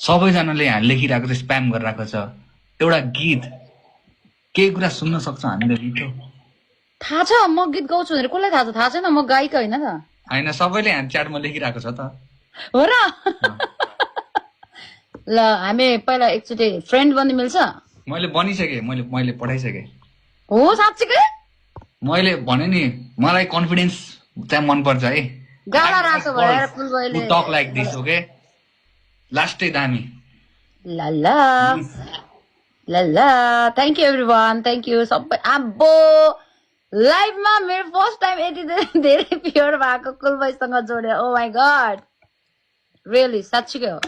सबैजनाले यहाँ लेखिरहेको छ, स्प्याम गरिरहेको छ एउटा गीत, केही कुरा सुन्न सक्छ हामीले मिठो? थाहा छ म गीत गाउँछु भनेर कसलाई थाहा छ? थाहा छैन, म गायिका होइन त। होइन, सबैले यहाँ च्याटमा लेखिरहेको छ त। हो र? ल हामी पहिला एकचोटि फ्रेन्ड बन्नु मिल्छ? मैले बनिसकेँ, मैले पठाइसकेँ। हो साँच्चीकै? मैले भने नि मलाई कन्फिडेन्स चाहिँ मनपर्छ है। गाला रातो भएर फुलबोयले टक लाइक दिस, ओके? लास्टै दामी। ल thank you everyone, thank you सबै। आबो लाइभमा मेरो फर्स्ट टाइम यति धेरै प्योर भएको कुलबोयसँग जोड्यो। ओ माई गड, रियली साँच्चीकै हो।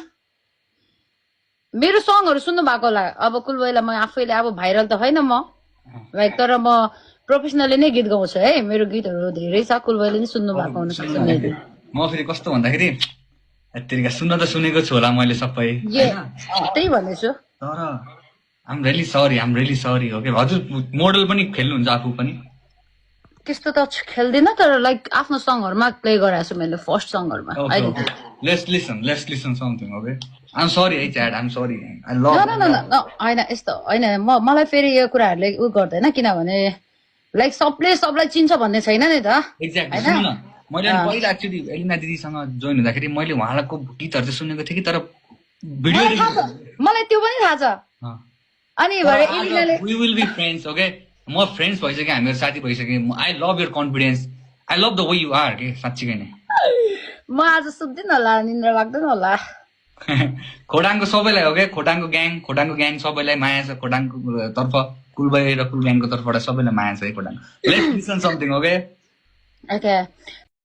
मेरो सङहरू सुन्नु भएको होला अब कुलबोयलाई। म आफैले अब भाइरल त होइन म लाइक, तर म प्रोफेसनली नै गीत गाउँछु है। मेरो गीतहरू धेरै छ, कुलबोयले नि सुन्नु भएको हुनसक्छ। म फेरि कस्तो भन्दाखेरि यत्तिका सुन्न त सुनेको छु होला मैले सबै, त्यही भन्दैछु। तर आम रियली सरी, ओके? हजुर मोडल पनि खेल्नुहुन्छ आफू पनि? त्यस्तो त खेल्दिनँ, तर लाइक आफ्नो सङहरूमा प्ले गराएको छु मैले, फर्स्ट सङहरूमा। Let's listen something, okay? I'm sorry है chat, I'm sorry. I love होइन यस्तो होइन, मलाई फेरि यो कुराहरूले उ गर्दैन, किनभने लाइक सबले सबलाई चिन्छ भन्ने छैन नि त। एक्ज्याक्टली। सुन न, मैले अनि पहिला एक्चुअली एलिना दिदीसँग जोइन हुँदाखेरि मैले उहाँको गीतहरू चाहिँ सुनेको थिएँ कि, तर भिडियो मलाई त्यो पनि थाहा छ। अनि we will be friends, okay? म फ्रेन्ड्स भइसक्यो, हामीहरू साथी भइसक्यो। I love your confidence, I love the way you are के, साँच्चीकै नै। म आज सुत्दिन होला, निन्द्रा लाग्दैन होला। खोटाङको सबैलाई, ओके? खोटाङको ग्याङ सबैलाई माया छ। खोटाङको तर्फ, कुलबाई र कुल ग्याङको तर्फबाट सबैलाई माया छ है Khotang. Let's listen something, okay? Okay